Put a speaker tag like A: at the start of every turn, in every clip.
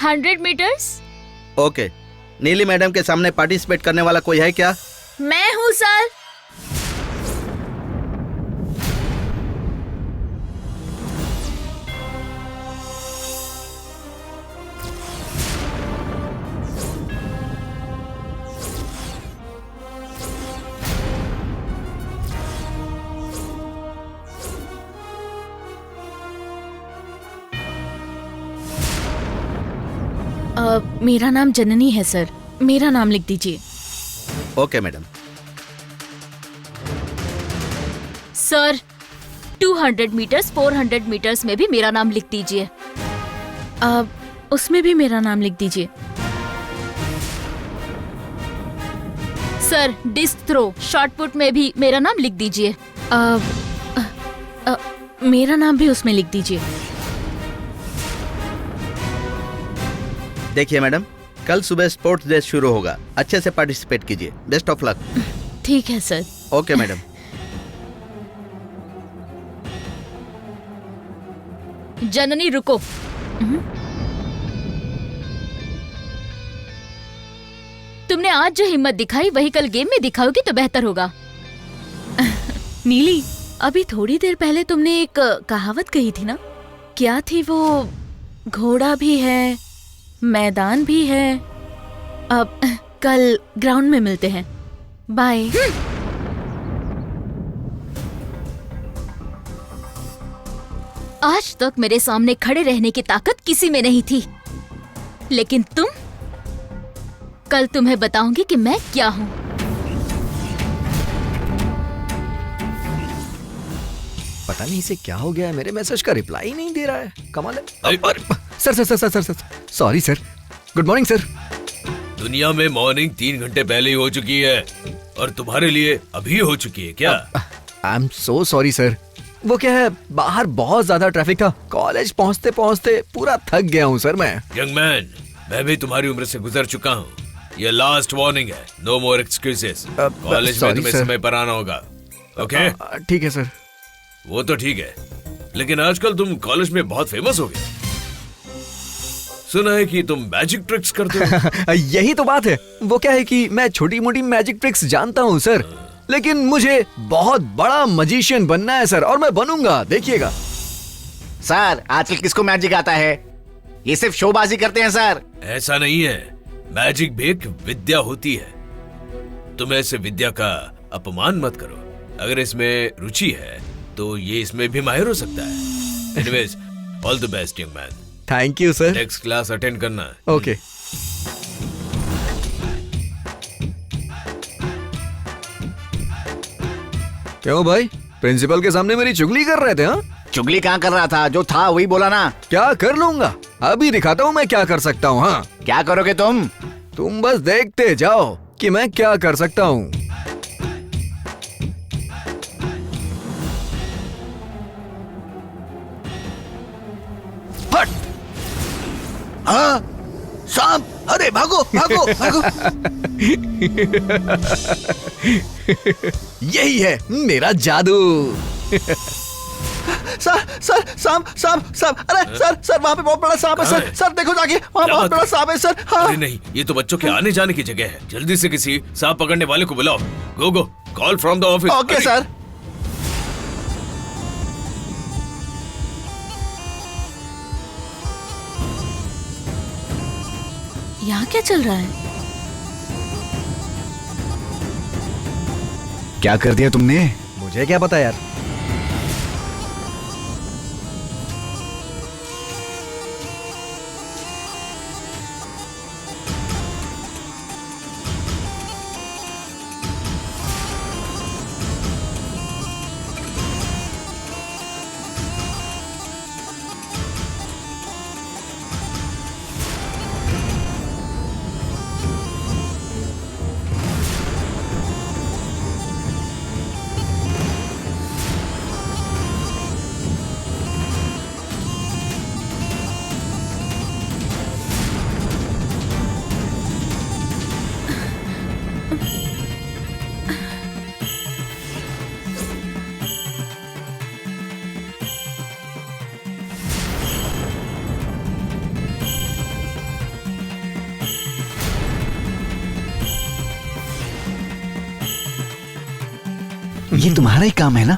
A: 100 metres.
B: Okay, नीली madam के सामने पार्टिसिपेट करने वाला कोई है क्या?
A: मैं हूँ सर। मेरा नाम जननी है सर, मेरा नाम लिख दीजिए।
B: Okay madam.
A: Sir 200 metres, 400 metres में भी मेरा नाम लिख दीजिए। उसमें भी मेरा नाम लिख दीजिए। Sir disc throw, shot put में भी मेरा नाम लिख दीजिए। मेरा नाम भी उसमें लिख दीजिए।
B: देखिए मैडम, कल सुबह स्पोर्ट्स डे शुरू होगा, अच्छे से पार्टिसिपेट कीजिए। Best of luck.
A: ठीक है सर।
B: Okay madam.
A: जननी रुको। तुमने आज जो हिम्मत दिखाई वही कल गेम में दिखाओगी तो बेहतर होगा। नीली, अभी थोड़ी देर पहले तुमने एक कहावत कही थी ना, क्या थी वो? घोड़ा भी है, मैदान भी है। अब कल ग्राउंड में मिलते हैं। बाय। आज तक मेरे सामने खड़े रहने की ताकत किसी में नहीं थी, लेकिन तुम, कल तुम्हें बताऊंगी कि मैं क्या हूँ।
C: पता नहीं इसे क्या हो गया है, मेरे मैसेज का रिप्लाई ही नहीं दे रहा है। कमाल है। Sir sir sir sir sir sir sorry sir. Good morning sir.
D: दुनिया में मॉर्निंग 3 घंटे पहले ही हो चुकी है और तुम्हारे लिए अभी हो चुकी है क्या?
C: I am so sorry sir. वो क्या है, बाहर बहुत ज्यादा ट्रैफिक था, कॉलेज पहुंचते पहुंचते पूरा थक गया हूँ सर मैं।
D: यंग मैन, मैं भी तुम्हारी उम्र से गुजर चुका हूँ। ये लास्ट वार्निंग है, नो मोर एक्सक्यूजेस। कॉलेज में तुम्हें समय पर आना होगा। ओके?
C: ठीक है सर।
D: वो तो ठीक है, लेकिन आजकल तुम कॉलेज में बहुत फेमस हो गए। सुना है कि तुम मैजिक ट्रिक्स करते हो।
C: यही तो बात है। वो क्या है कि मैं छोटी मोटी मैजिक ट्रिक्स जानता हूँ सर, लेकिन मुझे बहुत बड़ा मजिशियन बनना है सर, और मैं बनूंगा, देखिएगा।
E: सर आजकल किसको मैजिक आता है? ये सिर्फ शोबाजी करते हैं सर।
D: ऐसा नहीं है, मैजिक भी एक विद्या होती है। तुम ऐसे विद्या का अपमान मत करो। अगर इसमें रुचि है तो ये इसमें भी माहिर हो सकता है। Anyways, all the best young man.
C: Thank you sir.
D: Next class attend करना है।
C: ओके। क्यों भाई, प्रिंसिपल के सामने मेरी चुगली कर रहे थे? हाँ,
E: चुगली कहाँ कर रहा था, जो था वही बोला ना।
C: क्या कर लूंगा, अभी दिखाता हूँ मैं क्या कर सकता हूँ। हाँ,
E: क्या करोगे तुम?
C: तुम बस देखते जाओ कि मैं क्या कर सकता हूँ।
E: हाँ, सांप! अरे भागो भागो भागो!
C: यही है मेरा जादू।
E: सर सर सांप सांप सांप! अरे सर सर, वहाँ पे बहुत बड़ा सांप है सर। सर देखो जाके, वहाँ
D: क्या
E: बहुत
D: बात
E: बड़ा
D: है?
E: सांप है सर। हाँ।
D: अरे नहीं, ये तो बच्चों के आने जाने की जगह है। जल्दी से किसी सांप पकड़ने वाले को बुलाओ। Go go, call from the office.
E: Okay sir.
A: यहाँ क्या चल रहा है?
E: क्या कर दिया तुमने?
C: मुझे क्या पता यार। ये तुम्हारा ही काम है ना?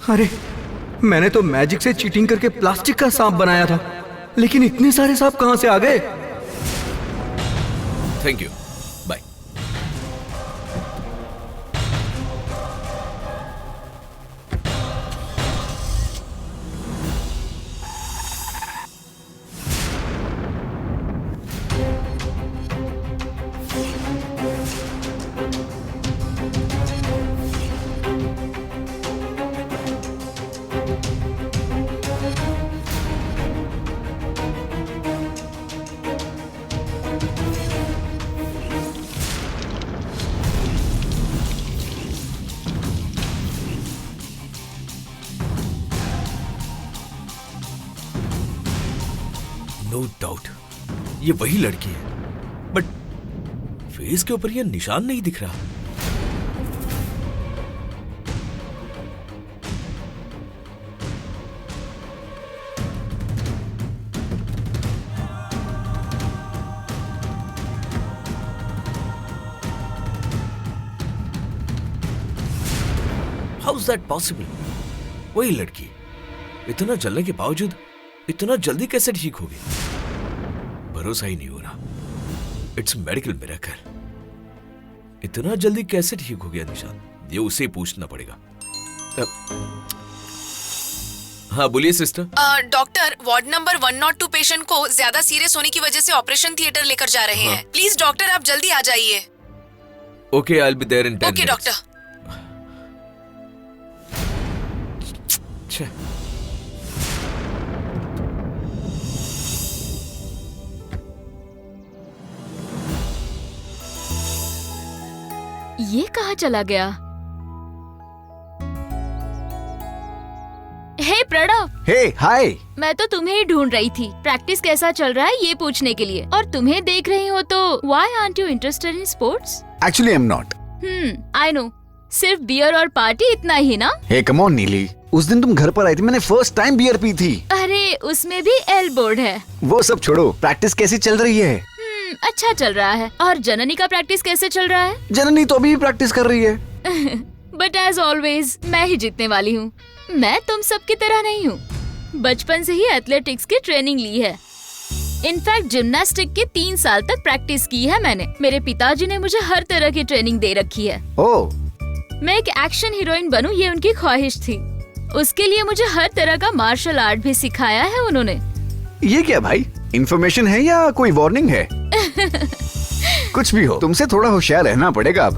C: अरे मैंने तो मैजिक से चीटिंग करके प्लास्टिक का सांप बनाया था, लेकिन इतने सारे सांप कहां से आ गए?
D: Thank you, bye. No doubt ये वही लड़की है, बट फेस के ऊपर ये निशान नहीं दिख रहा। How is that possible? वही लड़की इतना जलने के बावजूद इतना जल्दी कैसे ठीक हो गई? भरोसा ही नहीं हो रहा। It's medical miracle. इतना जल्दी कैसे ठीक हो गया निशान? ये उसे पूछना पड़ेगा। हाँ बोलिए sister.
F: Doctor, ward number 102 patient को ज्यादा सीरियस होने की वजह से ऑपरेशन थिएटर लेकर जा रहे हैं। प्लीज डॉक्टर आप जल्दी आ जाइए।
D: Okay, I will be there in 10
F: okay doctor.
A: ये कहाँ चला गया? हे प्रणव,
E: हे हाय।
A: मैं तो तुम्हें ही ढूंढ रही थी। प्रैक्टिस कैसा चल रहा है ये पूछने के लिए। और तुम्हें देख रही हो तो why aren't you interested in sports?
E: Actually I am not.
A: I know, सिर्फ बियर और पार्टी इतना ही ना?
E: हे कम ऑन नीली, उस दिन तुम घर पर आई थी, मैंने फर्स्ट टाइम बियर पी थी।
A: अरे उसमें भी एल बोर्ड है।
E: वो सब छोड़ो, प्रैक्टिस कैसी चल रही है?
A: अच्छा चल रहा है। और जननी का प्रैक्टिस कैसे चल रहा है?
E: जननी तो अभी भी प्रैक्टिस कर रही है।
A: बट एज ऑलवेज मैं ही जीतने वाली हूँ। मैं तुम सब की तरह नहीं हूँ। बचपन से ही एथलेटिक्स की ट्रेनिंग ली है। इनफैक्ट जिम्नास्टिक के 3 साल तक प्रैक्टिस की है मैंने। मेरे पिताजी ने मुझे हर तरह की ट्रेनिंग दे रखी है।
E: ओह,
A: मैं एक एक्शन हीरोइन बनूं ये उनकी ख्वाहिश थी। उसके लिए मुझे हर तरह का मार्शल आर्ट भी सिखाया है उन्होंने।
E: ये क्या भाई, इन्फॉर्मेशन है या कोई वार्निंग है? कुछ भी हो, तुमसे थोड़ा होशियार रहना पड़ेगा अब।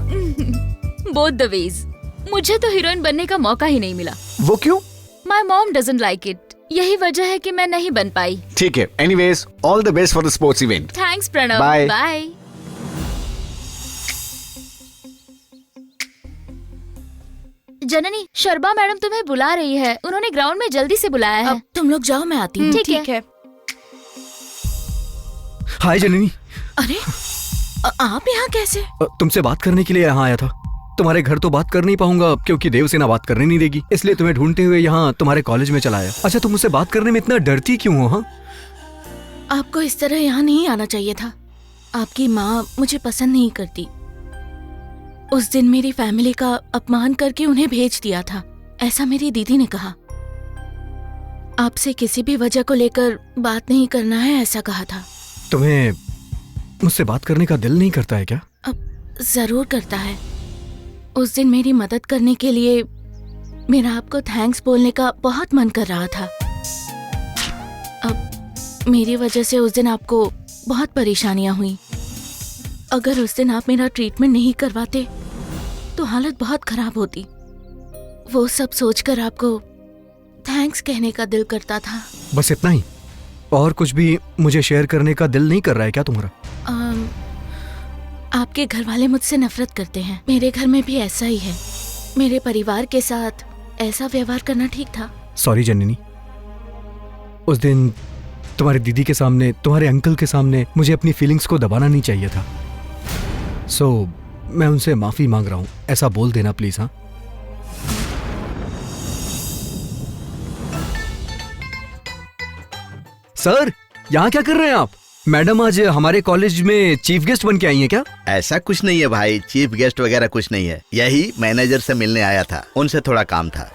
A: Both the ways. मुझे तो हीरोइन बनने का मौका ही नहीं मिला।
E: वो क्यों?
A: My mom doesn't like it. यही वजह है कि मैं नहीं बन पाई।
E: ठीक है, anyways all the best for the sports event.
A: Thanks Pranav.
E: Bye.
A: Bye.
G: Janani, Sharma madam तुम्हें बुला रही है। उन्होंने ग्राउंड में जल्दी से बुलाया है।
A: अब तुम लोग जाओ, मैं आती हूँ।
G: ठीक है।
C: हाय जननी।
A: अरे आप यहाँ कैसे?
C: तुमसे बात करने के लिए यहाँ आया था। तुम्हारे घर तो बात कर नहीं पाऊंगा क्योंकि देवसेना बात करने नहीं देगी, इसलिए तुम्हें ढूंढते हुए यहाँ तुम्हारे कॉलेज में चला आया। अच्छा, तुम मुझसे बात करने में इतना डरती क्यों हो? हाँ,
A: आपको इस तरह यहाँ नहीं आना चाहिए था। आपकी माँ मुझे पसंद नहीं करती। उस दिन मेरी फैमिली का अपमान करके उन्हें भेज दिया था, ऐसा मेरी दीदी ने कहा। आपसे किसी भी वजह को लेकर बात नहीं करना है, ऐसा कहा था।
C: तुम्हें मुझसे बात करने का दिल नहीं करता है क्या?
A: अब जरूर करता है। उस दिन मेरी मदद करने के लिए मेरा आपको थैंक्स बोलने का बहुत मन कर रहा था। अब मेरी वजह से उस दिन आपको बहुत परेशानियां हुई। अगर उस दिन आप मेरा ट्रीटमेंट नहीं करवाते तो हालत बहुत खराब होती। वो सब सोचकर आपको थैंक्स कहने का दिल करता था।
C: बस इतना ही? और कुछ भी मुझे शेयर करने का दिल नहीं कर रहा है क्या तुम्हारा?
A: आपके घर वाले मुझसे नफरत करते हैं। मेरे घर में भी ऐसा ही है। मेरे परिवार के साथ ऐसा व्यवहार करना ठीक था?
C: सॉरी जननी, उस दिन तुम्हारी दीदी के सामने, तुम्हारे अंकल के सामने मुझे अपनी फीलिंग्स को दबाना नहीं चाहिए था। सो मैं उनसे माफी मांग रहा हूँ, ऐसा बोल देना प्लीज। हाँ, सर यहाँ क्या कर रहे हैं आप? मैडम आज हमारे कॉलेज में चीफ गेस्ट बन के आई हैं क्या?
B: ऐसा कुछ नहीं है भाई, चीफ गेस्ट वगैरह कुछ नहीं है। यही मैनेजर से मिलने आया था, उनसे थोड़ा काम था।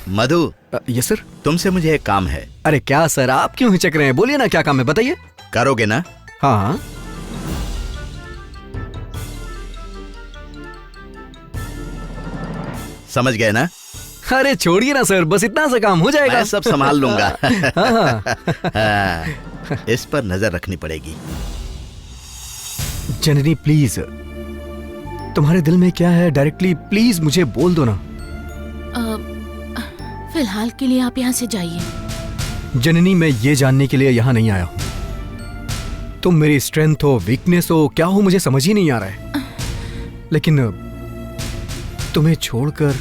B: मधु।
C: Yes sir.
B: तुमसे मुझे एक काम है।
C: अरे क्या सर, आप क्यों हिचक रहे हैं? बोलिए ना, क्या काम है, बताइए।
B: करोगे ना?
C: हाँ हाँ।
B: समझ गए ना?
C: अरे छोड़िए ना सर, बस इतना सा काम हो जाएगा।
B: मैं सब संभाल लूंगा।
C: हाँ।
B: हाँ, इस पर नजर रखनी पड़ेगी।
C: जननी प्लीज, तुम्हारे दिल में क्या है डायरेक्टली प्लीज मुझे बोल दो ना।
A: फिलहाल के लिए आप यहाँ से जाइए।
C: जननी, मैं ये जानने के लिए यहाँ नहीं आया हूँ तुम मेरी स्ट्रेंथ हो, वीकनेस हो, क्या हो मुझे समझ ही नहीं आ रहा है। लेकिन तुम्हें छोड़कर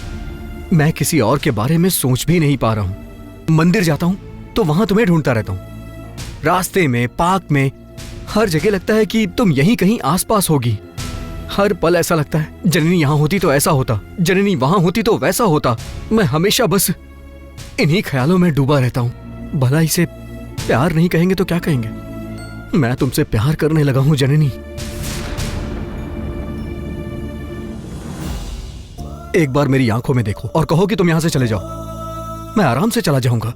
C: मैं किसी और के बारे में सोच भी नहीं पा रहा हूँ। मंदिर जाता हूँ तो वहां तुम्हें ढूंढता रहता हूँ, रास्ते में, पार्क में, हर जगह लगता है कि तुम यहीं कहीं आसपास होगी। हर पल ऐसा लगता है जननी यहाँ होती तो ऐसा होता, जननी वहां होती तो वैसा होता। मैं हमेशा बस इन्हीं ख्यालों में डूबा रहता हूँ। भला इसे प्यार नहीं कहेंगे तो क्या कहेंगे? मैं तुमसे प्यार करने लगा हूँ जननी। एक बार मेरी आंखों में देखो और कहो कि तुम यहां से चले जाओ, मैं आराम से चला जाऊंगा।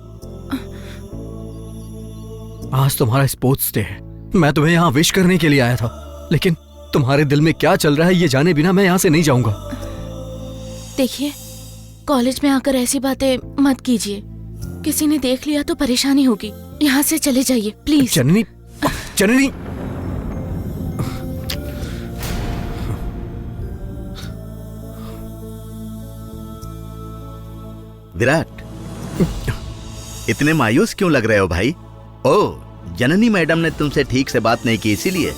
C: आज तुम्हारा स्पोर्ट्स डे है, मैं तुम्हें यहां विश करने के लिए आया था, लेकिन तुम्हारे दिल में क्या चल रहा है ये जाने बिना मैं यहां से नहीं जाऊंगा।
A: देखिए, कॉलेज में आकर ऐसी बातें मत कीजिए। किसी ने देख लिया तो परेशानी होगी। यहाँ से चले जाइए प्लीज।
C: जननी, जननी।
B: विराट, इतने मायूस क्यों लग रहे हो भाई? ओह, जननी मैडम ने तुमसे ठीक से बात नहीं की इसीलिए?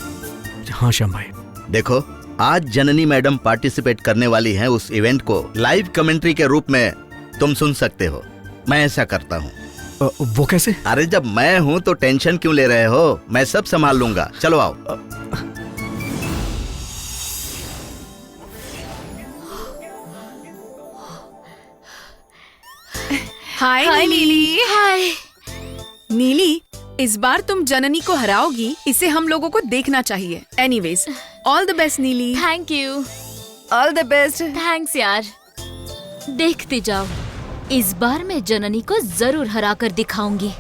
C: हाँ श्याम भाई।
B: देखो, आज जननी मैडम पार्टिसिपेट करने वाली हैं। उस इवेंट को लाइव कमेंट्री के रूप में तुम सुन सकते हो। मैं ऐसा करता हूँ।
C: वो कैसे?
B: अरे जब मैं हूँ तो टेंशन क्यों ले रहे हो? मैं सब संभाल लूंगा। चलो आओ।
F: हाय नीली।
A: हाय।
F: नीली, इस बार तुम जननी को हराओगी, इसे हम लोगों को देखना चाहिए। एनीवेज, ऑल द बेस्ट नीली।
G: Thank you.
F: All the best.
G: Thanks यार। देखते जाओ, इस बार मैं जननी को जरूर हरा कर दिखाऊंगी।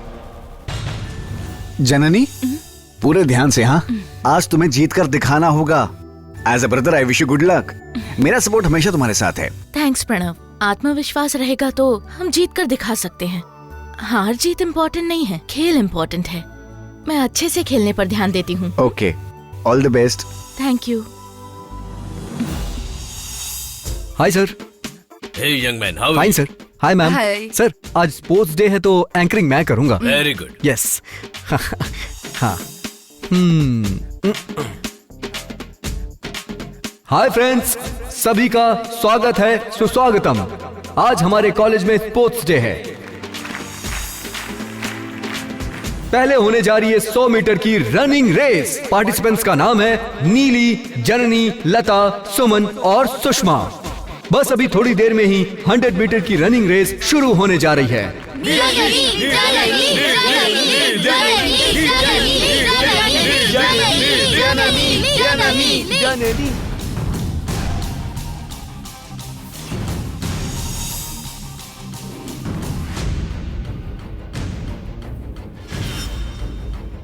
E: जननी, पूरे ध्यान से। हाँ, आज तुम्हें जीत कर दिखाना होगा। As a brother I wish you good luck. मेरा सपोर्ट हमेशा तुम्हारे साथ है।
A: थैंक्स प्रणव। आत्मविश्वास रहेगा तो हम जीत कर दिखा सकते हैं। हार जीत इम्पोर्टेंट नहीं है, खेल इम्पोर्टेंट है। मैं अच्छे से खेलने पर ध्यान देती हूँ।
E: Okay, all the best.
A: Thank you.
C: Hi sir.
D: Hey young man, how?
C: Fine sir. Hi ma'am.
F: Hi.
C: Sir, आज स्पोर्ट्स डे है तो एंकरिंग मैं करूंगा।
D: Very good.
C: यस। हाँ। हाय फ्रेंड्स, सभी का स्वागत है, सुस्वागतम। आज हमारे कॉलेज में स्पोर्ट्स डे है। पहले होने जा रही है 100 मीटर की रनिंग रेस। पार्टिसिपेंट्स का नाम है नीली, जननी, लता, सुमन और सुषमा। बस अभी थोड़ी देर में ही 100 मीटर की रनिंग रेस शुरू होने जा रही है।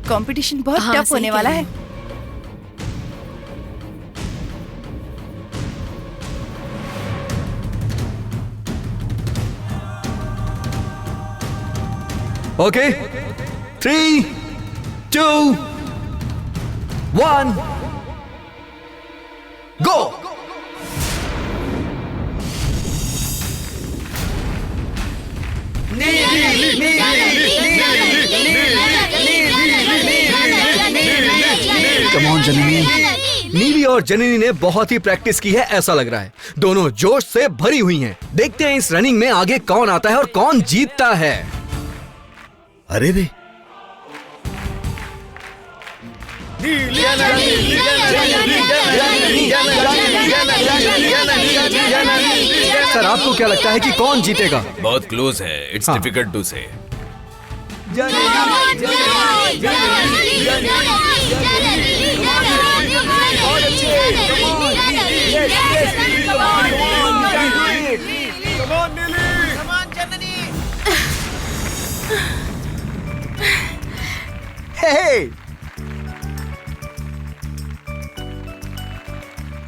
F: कंपटीशन बहुत
A: हाँ,
F: टफ
A: सही
F: होने
A: कह
F: वाला
A: रही
F: है।
C: Okay, 3, 2, 1, go.
E: कम ऑन जननी।
C: नीली और जननी ने बहुत ही प्रैक्टिस की है, ऐसा लग रहा है। दोनों जोश से भरी हुई हैं। देखते हैं इस रनिंग में आगे कौन आता है और कौन जीतता है।
B: अरे रे,
C: सर, आपको क्या लगता है कि कौन जीतेगा?
D: बहुत क्लोज है, इट्स
C: हाँ।
D: डिफिकल्ट टू से।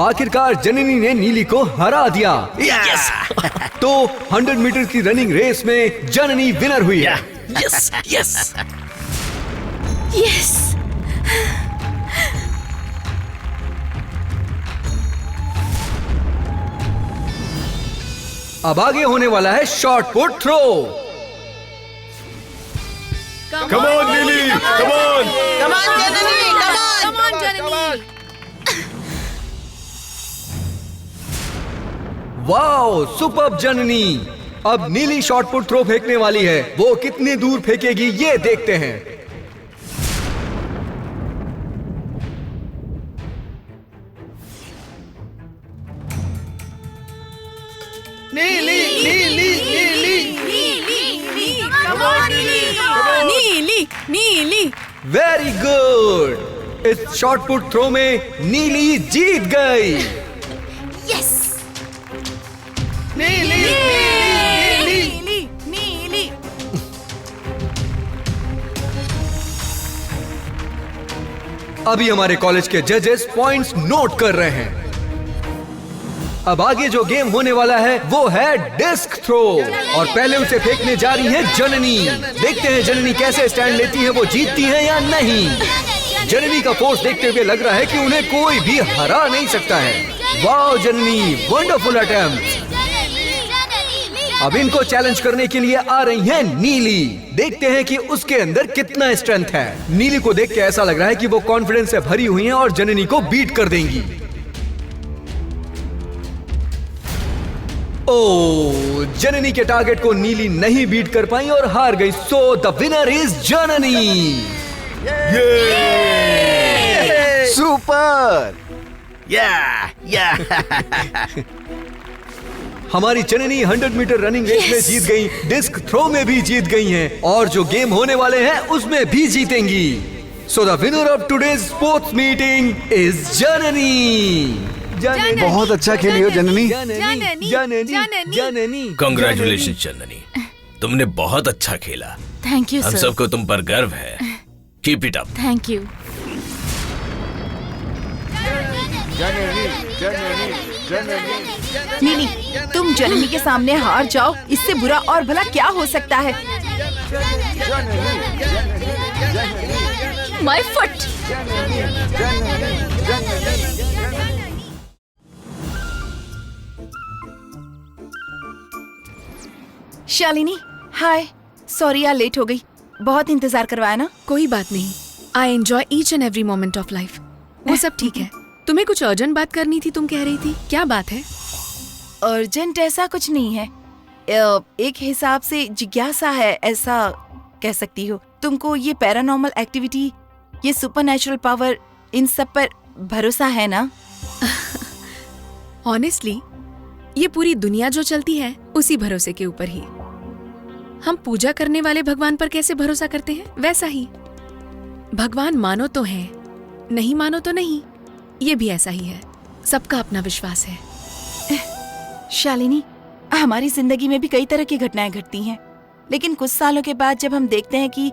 C: आखिरकार जननी ने नीली को हरा दिया।
B: यस
C: तो 100 मीटर की रनिंग रेस में जननी विनर हुई है।
B: Yes yes.
A: यस।
C: अब आगे होने वाला है shot put throw.
D: Come on Neeli, come on.
C: Wow, superb Janani. अब नीली शॉर्ट पुट थ्रो फेंकने वाली है। वो कितनी दूर फेंकेगी ये देखते हैं।
B: नीली नीली नीली
A: नीली नीली।
C: Very good. इस शॉर्ट पुट थ्रो में नीली जीत गई।
B: नीली
A: नीली।
C: अभी हमारे कॉलेज के जजेस पॉइंट्स नोट कर रहे हैं। अब आगे जो गेम होने वाला है वो है डिस्क थ्रो, और पहले उसे फेंकने जा रही है जननी। देखते हैं जननी कैसे स्टैंड लेती है, वो जीतती है या नहीं। जननी का फोर्स देखते हुए लग रहा है कि उन्हें कोई भी हरा नहीं सकता है। वाओ जननी, वंडरफुल अटेम्प्ट। अब इनको चैलेंज करने के लिए आ रही है नीली। देखते हैं कि उसके अंदर कितना स्ट्रेंथ है। नीली को देख के ऐसा लग रहा है कि वो कॉन्फिडेंस से भरी हुई हैं और जननी को बीट कर देंगी। ओ, जननी के टारगेट को नीली नहीं बीट कर पाई और हार गई। सो the winner is Janani.
E: Super.
B: या
C: हमारी जननी 100 मीटर रनिंग रेस में जीत गई, डिस्क थ्रो में भी जीत गई हैं, और जो गेम होने वाले हैं उसमें भी जीतेंगी। So the winner of today's sports meeting is Janani.
E: बहुत अच्छा खेली हो जननी।
C: जननी।
D: कंग्रेचुलेशन जननी, तुमने बहुत अच्छा खेला।
A: थैंक यू
D: हम
A: सर।
D: सबको तुम पर गर्व है। Keep it up.
A: Thank you.
F: नीली, तुम जननी के सामने हार जाओ, इससे बुरा और भला क्या हो सकता है।
G: My foot.
F: Shalini, hi. Sorry यार, लेट हो गई। बहुत इंतजार करवाया ना।
H: कोई बात नहीं, I enjoy each and every moment of life. वो सब ठीक है। तुम्हें कुछ अर्जेंट बात करनी थी, तुम कह रही थी, क्या बात है? अर्जेंट ऐसा कुछ नहीं है। एक हिसाब से जिज्ञासा है, ऐसा कह सकती हो। तुमको ये पैरानॉर्मल एक्टिविटी, ये सुपरनैचुरल पावर, इन सब पर भरोसा है ना?
I: ऑनेस्टली ये पूरी दुनिया जो चलती है उसी भरोसे के ऊपर ही। हम पूजा करने वाले भगवान पर कैसे भरोसा करते हैं, वैसा ही भगवान मानो तो है, नहीं मानो तो नहीं। ये भी ऐसा ही है, सबका अपना विश्वास है।
H: शालिनी, हमारी जिंदगी में भी कई तरह की घटनाएं घटती हैं, लेकिन कुछ सालों के बाद जब हम देखते हैं कि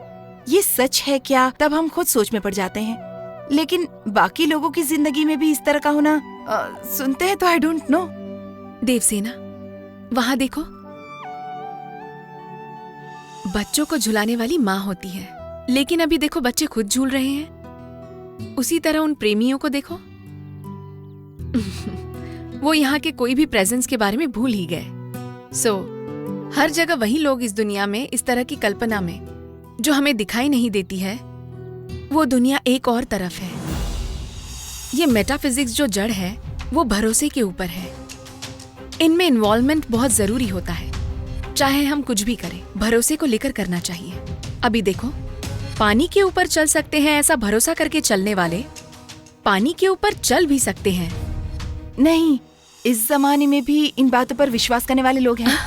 H: ये सच है क्या, तब हम खुद सोच में पड़ जाते हैं। लेकिन बाकी लोगों की जिंदगी में भी इस तरह का होना सुनते हैं तो आई डोंट नो।
I: देवसेना, वहां देखो, बच्चों को झुलाने वाली माँ होती है, लेकिन अभी देखो बच्चे खुद झूल रहे हैं। उसी तरह उन प्रेमियों को देखो, वो यहाँ के कोई भी प्रेजेंस के बारे में भूल ही गए। हर जगह वही लोग इस दुनिया में, इस तरह की कल्पना में जो हमें दिखाई नहीं देती है, वो दुनिया एक और तरफ है। ये मेटाफिजिक्स जो जड़ है वो भरोसे के ऊपर है। इनमें इन्वॉल्वमेंट बहुत जरूरी होता है। चाहे हम कुछ भी करें, भरोसे को लेकर करना चाहिए। अभी देखो, पानी के ऊपर चल सकते हैं ऐसा भरोसा करके चलने वाले पानी के ऊपर चल भी सकते हैं।
H: नहीं, इस जमाने में भी इन बातों पर विश्वास करने वाले लोग हैं।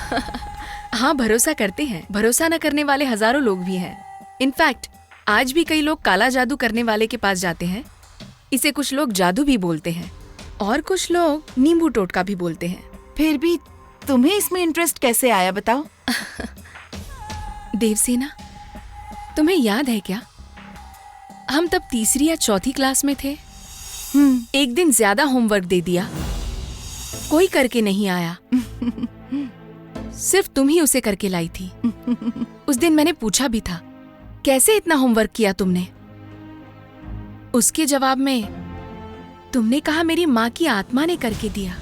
I: हाँ, भरोसा करते हैं। भरोसा न करने वाले हजारों लोग भी हैं। इनफैक्ट आज भी कई लोग काला जादू करने वाले के पास जाते हैं। इसे कुछ लोग जादू भी बोलते हैं और कुछ लोग नींबू टोटका भी बोलते हैं।
H: फिर भी तुम्हें इसमें इंटरेस्ट कैसे आया, बताओ?
I: देवसेना, तुम्हें याद है क्या, हम तब तीसरी या चौथी क्लास में थे। एक दिन ज्यादा होमवर्क दे दिया, कोई करके नहीं आया, सिर्फ तुम ही उसे करके लाई थी। उस दिन मैंने पूछा भी था, कैसे इतना होमवर्क किया तुमने? उसके जवाब में तुमने कहा मेरी माँ की आत्मा ने करके दिया।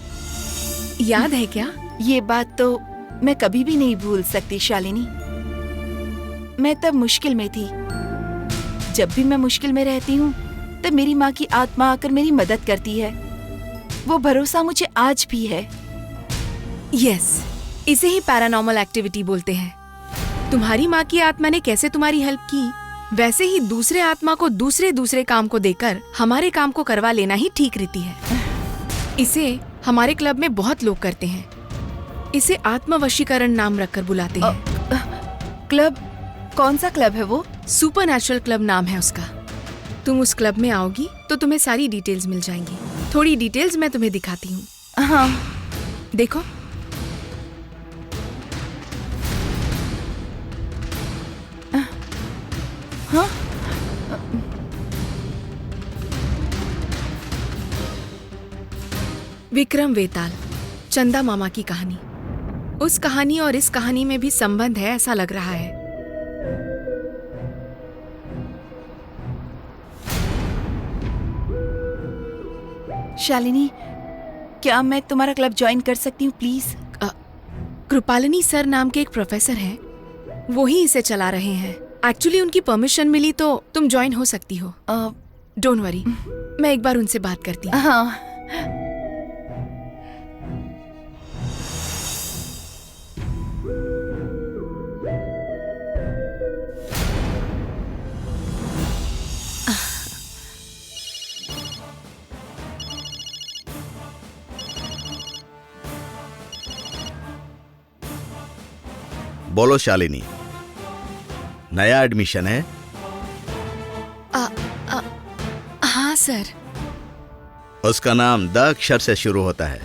I: याद है क्या?
H: ये बात तो मैं कभी भी नहीं भूल सकती शालिनी। मैं तब मुश्किल में थी। जब भी मैं मुश्किल में रहती हूँ तब मेरी माँ की आत्मा आकर मेरी मदद करती है। वो भरोसा मुझे आज भी है।
I: यस, इसे ही पैरानॉर्मल एक्टिविटी बोलते हैं। तुम्हारी माँ की आत्मा ने कैसे तुम्हारी हेल्प की, वैसे ही दूसरे आत्मा को दूसरे काम को देकर हमारे काम को करवा लेना ही ठीक रीति है। इसे हमारे क्लब में बहुत लोग करते हैं। इसे आत्मवशीकरण नाम रखकर बुलाते हैं।
H: क्लब? कौन सा क्लब है वो?
I: सुपरनैचुरल क्लब नाम है उसका। तुम उस क्लब में आओगी तो तुम्हें सारी डिटेल्स मिल जाएंगी। थोड़ी डिटेल्स मैं तुम्हें दिखाती हूँ।
H: हाँ,
I: देखो,
H: हाँ?
I: विक्रम वेताल, चंदा मामा की कहानी। उस कहानी और इस कहानी में भी संबंध है ऐसा लग रहा है।
H: शालिनी, क्या मैं तुम्हारा क्लब ज्वाइन कर सकती हूँ प्लीज?
I: कृपालिनी सर नाम के एक प्रोफेसर हैं, वो ही इसे चला रहे हैं। एक्चुअली उनकी परमिशन मिली तो तुम ज्वाइन हो सकती हो। डोंट वरी, मैं एक बार उनसे बात करती हूँ।
H: हाँ।
B: बोलो शालिनी, नया एडमिशन है?
I: हाँ सर।
B: उसका नाम द अक्षर से शुरू होता है।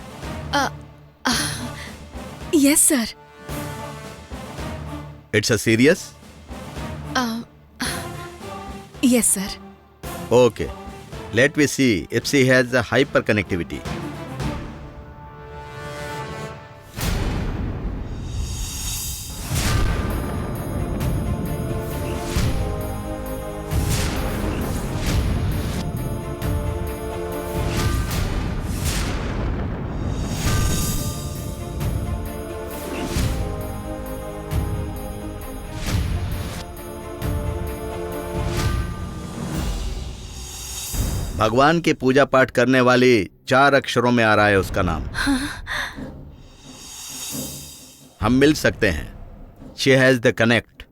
I: Yes sir.
B: It's a serious?
I: Yes sir.
B: Okay, let me see if she has a hyper connectivity. भगवान की पूजा पाठ करने वाली 4 अक्षरों में आ रहा है उसका नाम। हम मिल सकते हैं। She has the connect,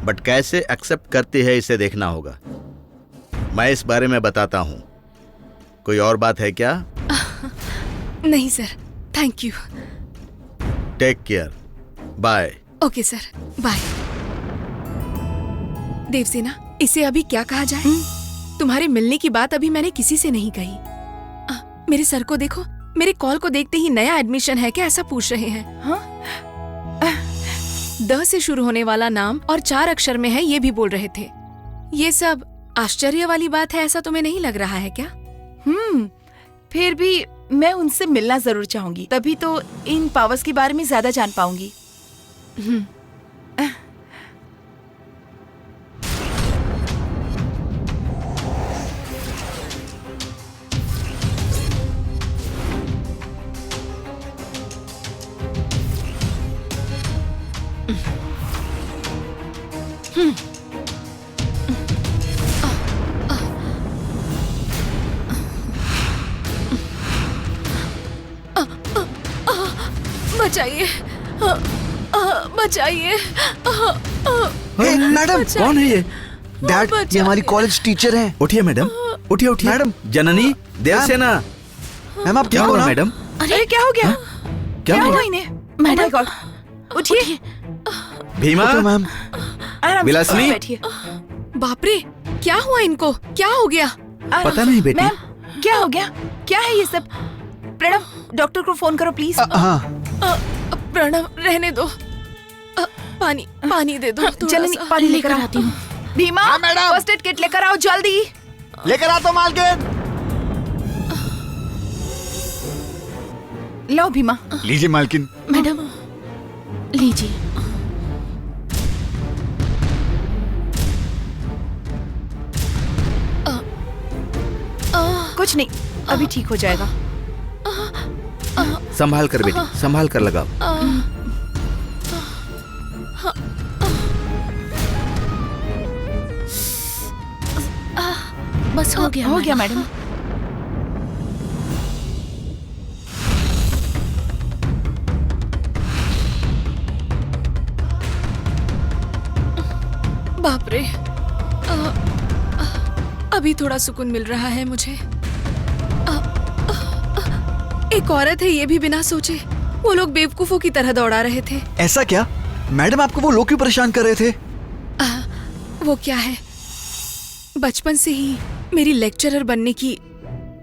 B: but कैसे एक्सेप्ट करती है इसे देखना होगा। मैं इस बारे में बताता हूं। कोई और बात है क्या?
I: नहीं sir, thank you.
B: Take care, bye.
I: Okay sir, bye. Devasena, इसे अभी क्या कहा जाए? तुम्हारे मिलने की बात अभी मैंने किसी से नहीं कही। मेरे सर को देखो, मेरे कॉल को देखते ही नया एडमिशन है क्या ऐसा पूछ रहे हैं। हाँ? द से शुरू होने वाला नाम और 4 अक्षर में है ये भी बोल रहे थे। ये सब आश्चर्य वाली बात है ऐसा तुम्हें नहीं लग रहा है क्या?
H: फिर भी मैं उनसे मिलना जरूर चाहूंगी, तभी तो इन पावर्स के बारे में ज्यादा जान पाऊंगी।
I: बचाइए, बचाइए।
E: मैडम,
B: कौन है ये?
E: डैड, ये हमारी कॉलेज टीचर हैं।
B: उठिए मैडम, उठिए उठिए।
E: मैडम।
B: जननी, देवसेना।
E: मैम आप
B: क्या
E: ठीक हो
B: हुआ
E: ना?
B: मैडम?
H: अरे क्या हो गया?
B: क्या
H: क्या
B: हुआ?
H: हुआ इन्हें?
A: मैडम।
H: Oh my God! उठिए।
B: भीमा,
E: तो मैम,
H: आराम से
B: विलासिनी।
H: बैठिए।
I: बाप रे, क्या हुआ इनको? क्या हो गया?
H: आराम
B: पता
H: से।
B: नहीं बेटी।
H: मैम, क्या हो गया? क्या है ये सब? प्रणव, डॉक्टर को फोन करो प्लीज।
E: हाँ।
I: प्रणव, रहने दो। पानी दे दो थोड़ा
H: चलनी,
I: सा।
H: पानी लेकर आती हूँ। भीमा,
E: हाँ, मैडम।
H: फर्स्ट एड किट लेकर आओ जल्दी।
E: लेकर आता हूं मालकिन।
H: लो भीमा।
E: लीजिए मालकिन।
A: मैडम, लीजिए।
H: कुछ नहीं, अभी ठीक हो जाएगा।
B: संभाल कर बेटी, संभाल कर लगाओ।
A: बस हो गया।
H: हो गया मैडम।
I: बाप रे, अभी थोड़ा सुकून मिल रहा है मुझे। एक औरत है ये भी बिना सोचे। वो लोग बेवकूफों की तरह दौड़ा रहे थे।
E: ऐसा क्या? मैडम आपको वो लोग क्यों परेशान कर रहे थे?
I: वो क्या है, बचपन से ही मेरी लेक्चरर बनने की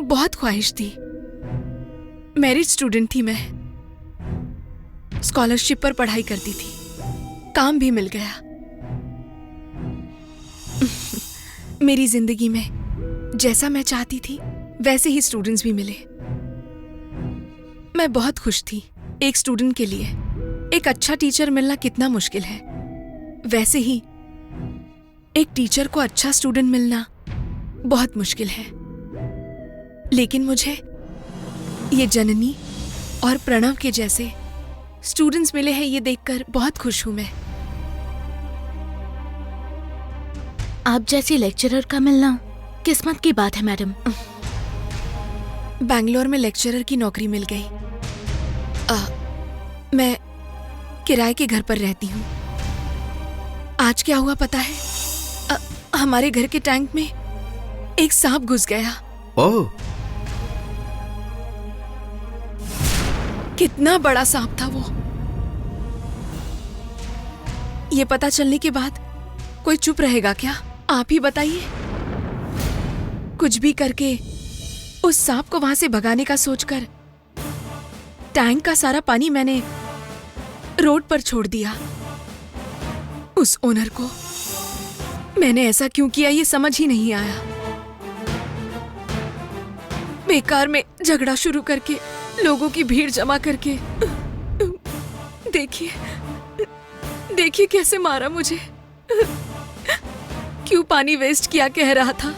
I: बहुत ख्वाहिश थी। मेरिट स्टूडेंट थी मैं, स्कॉलरशिप पर पढ़ाई करती थी, काम भी मिल गया। मेरी जिंदगी में जैसा मैं चाहती थी वैसे ही स्टूडेंट्स भी मिले। मैं बहुत खुश थी। एक स्टूडेंट के लिए एक अच्छा टीचर मिलना कितना मुश्किल है, वैसे ही एक टीचर को अच्छा स्टूडेंट मिलना बहुत मुश्किल है। लेकिन मुझे ये जननी और प्रणव के जैसे स्टूडेंट्स मिले हैं, ये देखकर बहुत खुश हूं मैं।
A: आप जैसी लेक्चरर का मिलना किस्मत की बात है मैडम।
I: बैंगलोर में लेक्चरर की नौकरी मिल गई। मैं किराए के घर पर रहती हूँ। आज क्या हुआ पता है? हमारे घर के टैंक में एक सांप घुस गया।
B: ओह,
I: कितना बड़ा सांप था वो। ये पता चलने के बाद कोई चुप रहेगा क्या? आप ही बताइए। कुछ भी करके उस सांप को वहां से भगाने का सोचकर टैंक का सारा पानी मैंने रोड पर छोड़ दिया। उस ओनर को मैंने ऐसा क्यों किया ये समझ ही नहीं आया। बेकार में झगड़ा शुरू करके लोगों की भीड़ जमा करके देखिए कैसे मारा मुझे। क्यों पानी वेस्ट किया कह रहा था।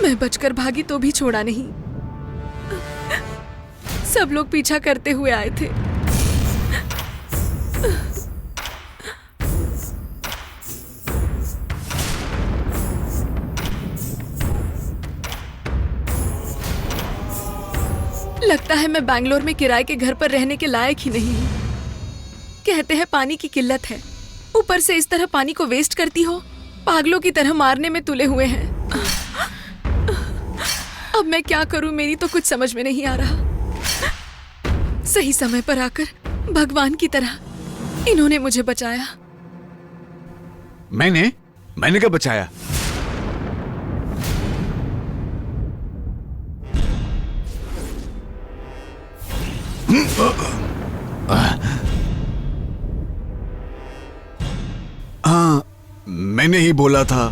I: मैं बचकर भागी तो भी छोड़ा नहीं। सब लोग पीछा करते हुए आए थे। लगता है मैं बैंगलोर में किराए के घर पर रहने के लायक ही नहीं हूँ। कहते हैं पानी की किल्लत है, ऊपर से इस तरह पानी को वेस्ट करती हो। पागलों की तरह मारने में तुले हुए हैं। अब मैं क्या करूं, मेरी तो कुछ समझ में नहीं आ रहा। सही समय पर आकर भगवान की तरह इन्होंने मुझे बचाया।
E: मैंने क्या बचाया? हाँ, मैंने ही बोला था।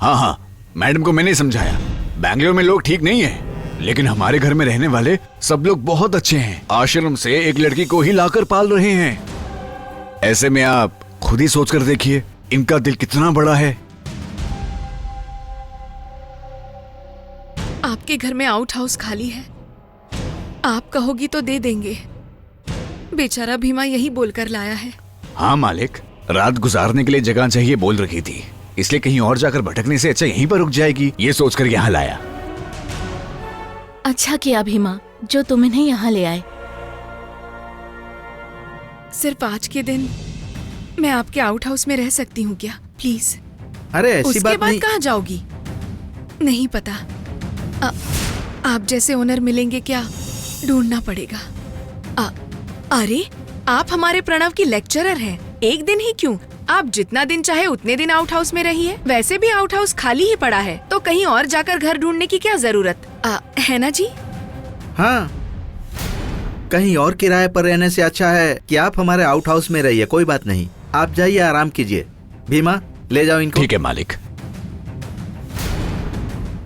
E: हाँ, मैडम को मैंने समझाया। बैंगलोर में लोग ठीक नहीं है, लेकिन हमारे घर में रहने वाले सब लोग बहुत अच्छे हैं। आश्रम से एक लड़की को ही लाकर पाल रहे हैं। ऐसे में आप खुद ही सोच कर देखिए, इनका दिल कितना बड़ा है।
I: आपके घर में आउट हाउस खाली है, आप कहोगी तो दे देंगे। बेचारा भीमा यही बोलकर लाया है।
E: हाँ मालिक, रात गुजारने के लिए जगह चाहिए बोल रखी थी, इसलिए कहीं और जाकर भटकने से अच्छा यहीं पर रुक जाएगी, ये सोचकर यहाँ लाया।
A: अच्छा किया भीमा जो तुम इन्हें यहाँ ले आए।
I: सिर्फ आज के दिन मैं आपके आउट हाउस में रह सकती हूँ क्या, प्लीज?
B: अरे ऐसी
I: उसके
B: बात
I: बाद
B: नहीं।
I: कहाँ जाओगी? नहीं पता। आप जैसे ओनर मिलेंगे क्या, ढूंढना पड़ेगा। अरे आप हमारे प्रणव की लेक्चरर हैं। एक दिन ही क्यों, आप जितना दिन चाहे उतने दिन आउट हाउस में रहिए। वैसे भी आउट हाउस खाली ही पड़ा है, तो कहीं और जाकर घर ढूंढने की क्या जरूरत है ना जी?
B: हाँ, कहीं और किराए पर रहने से अच्छा है कि आप हमारे आउट हाउस में रहिए। कोई बात नहीं, आप जाइए, आराम कीजिए। भीमा ले जाओ इनको।
E: ठीक है मालिक।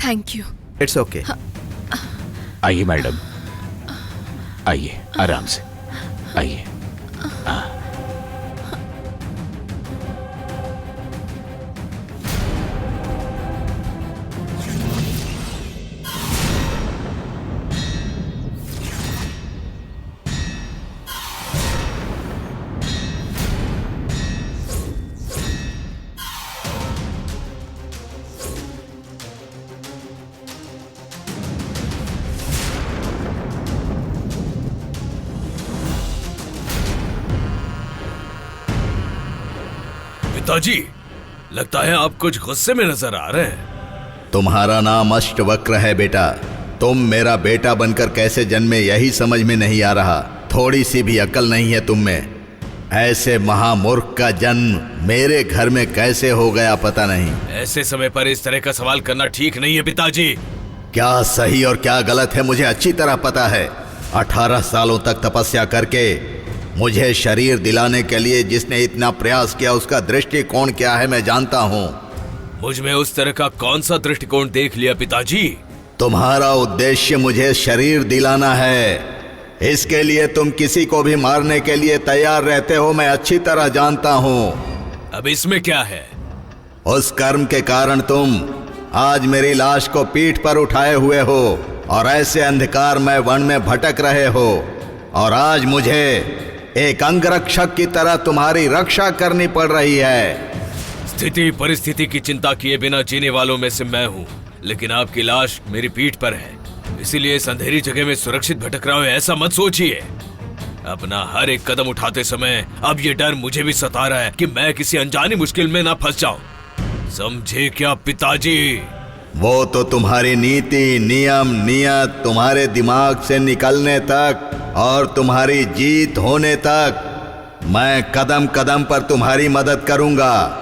I: Thank you.
B: It's okay.
E: आइए मैडम, आइए आराम से आइए।
D: पिताजी, लगता है आप कुछ गुस्से में नजर आ रहे हैं।
B: तुम्हारा नाम अष्टवक्र है बेटा। तुम मेरा बेटा बनकर कैसे जन्मे यही समझ में नहीं आ रहा। थोड़ी सी भी अकल नहीं है तुम में। ऐसे महामूर्ख का जन्म मेरे घर में कैसे हो गया पता नहीं।
D: ऐसे समय पर इस तरह का सवाल करना ठीक नहीं है पिताजी।
B: क्या सही और क्या गलत है मुझे अच्छी तरह पता है। 18 सालों तक तपस्या करके मुझे शरीर दिलाने के लिए जिसने इतना प्रयास किया उसका दृष्टिकोण क्या है मैं जानता हूँ।
D: मुझ में उस तरह का कौन सा दृष्टिकोण देख लिया पिताजी?
B: तुम्हारा उद्देश्य मुझे शरीर दिलाना है। इसके लिए तुम किसी को भी मारने के लिए तैयार रहते हो, मैं अच्छी तरह जानता हूँ।
D: अब इसमें क्या है?
B: उस कर्म के कारण तुम आज मेरी लाश को पीठ पर उठाए हुए हो और ऐसे अंधकार में वन में भटक रहे हो, और आज मुझे एक अंगरक्षक की तरह तुम्हारी रक्षा करनी पड़ रही है।
D: स्थिति परिस्थिति की चिंता किए बिना जीने वालों में से मैं हूँ, लेकिन आपकी लाश मेरी पीठ पर है, इसीलिए इस अंधेरी जगह में सुरक्षित भटक रहा हूँ ऐसा मत सोचिए। अपना हर एक कदम उठाते समय अब ये डर मुझे भी सता रहा है कि मैं किसी अनजानी मुश्किल में ना फंस जाऊं। समझे क्या पिताजी?
B: वो तो तुम्हारी नीति, नियम, नियत तुम्हारे दिमाग से निकलने तक और तुम्हारी जीत होने तक मैं कदम कदम पर तुम्हारी मदद करूंगा।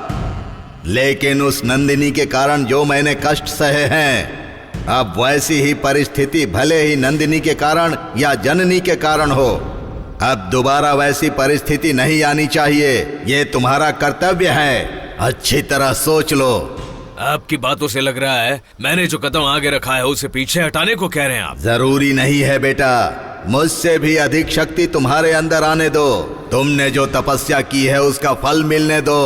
B: लेकिन उस नंदिनी के कारण जो मैंने कष्ट सहे हैं, अब वैसी ही परिस्थिति भले ही नंदिनी के कारण या जननी के कारण हो, अब दोबारा वैसी परिस्थिति नहीं आनी चाहिए। ये तुम्हारा कर्तव्य है। अच्छी तरह सोच लो।
D: आपकी बातों से लग रहा है मैंने जो कदम आगे रखा है उसे पीछे हटाने को कह रहे हैं आप।
B: जरूरी नहीं है बेटा, मुझसे भी अधिक शक्ति तुम्हारे अंदर आने दो। तुमने जो तपस्या की है उसका फल मिलने दो।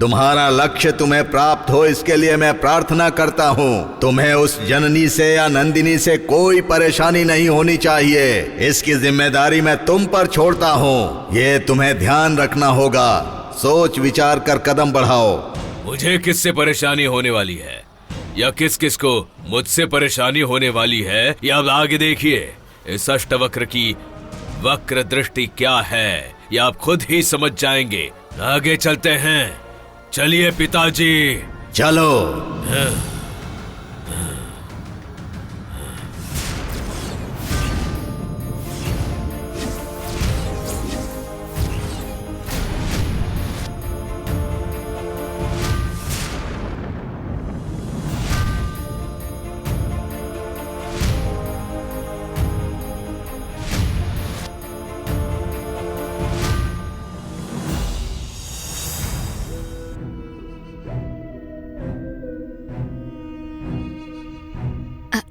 B: तुम्हारा लक्ष्य तुम्हें प्राप्त हो इसके लिए मैं प्रार्थना करता हूँ। तुम्हें उस जननी से या नंदिनी से कोई परेशानी नहीं होनी चाहिए। इसकी जिम्मेदारी मैं तुम पर छोड़ता हूँ। ये तुम्हें ध्यान रखना होगा। सोच विचार कर कदम बढ़ाओ।
D: मुझे किससे परेशानी होने वाली है? या किस किस को मुझसे परेशानी होने वाली है, ये अब आगे देखिए। इस अष्टवक्र की वक्र दृष्टि क्या है, ये आप खुद ही समझ जाएंगे। आगे चलते हैं, चलिए पिताजी।
B: चलो।